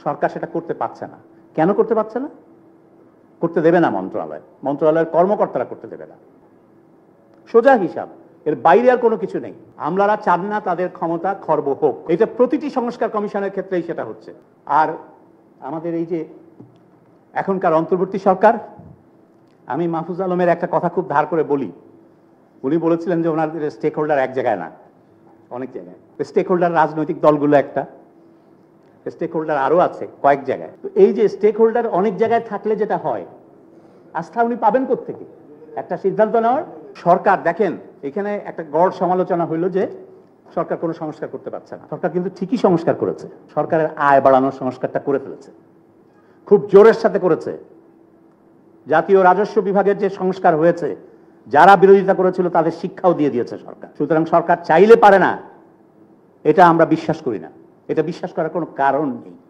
সরকার সেটা করতে পারছে না। কেন করতে পারছে না? করতে দেবে না মন্ত্রণালয়ের কর্মকর্তারা করতে দেবে না। সোজা হিসাব, এর বাইরে আর কোনো কিছু নেই। আমলারা চান না তাদের ক্ষমতা খর্ব হোক। এটা প্রতিটি সংস্কার কমিশনের ক্ষেত্রেই সেটা হচ্ছে। আর আমাদের এই যে এখনকার অন্তর্বর্তী সরকার, আমি মাহফুজ আলমের একটা কথা খুব ধার করে বলি। উনি বলেছিলেন যে ওনাদের স্টেক হোল্ডার এক জায়গায় না, অনেক জায়গায়। স্টেক হোল্ডার রাজনৈতিক দলগুলো একটা, স্টেক হোল্ডার আরো আছে কয়েক জায়গায়। তো এই যে স্টেক হোল্ডার অনেক জায়গায় থাকলে যেটা হয়, আস্থা উনি পাবেন কোত্থেকে? একটা সিদ্ধান্ত নেওয়ার। সরকার দেখেন, এখানে একটা গড় সমালোচনা হইল যে সরকার কোনো সংস্কার করতে পারছে না। সরকার কিন্তু ঠিকই সংস্কার করেছে। সরকারের আয় বাড়ানোর সংস্কারটা করে ফেলেছে, খুব জোরের সাথে করেছে। জাতীয় রাজস্ব বিভাগের যে সংস্কার হয়েছে, যারা বিরোধিতা করেছিল তাদের শিক্ষাও দিয়ে দিয়েছে সরকার। সুতরাং সরকার চাইলে পারে না, এটা আমরা বিশ্বাস করি না। এটা বিশ্বাস করার কোনো কারণ নেই।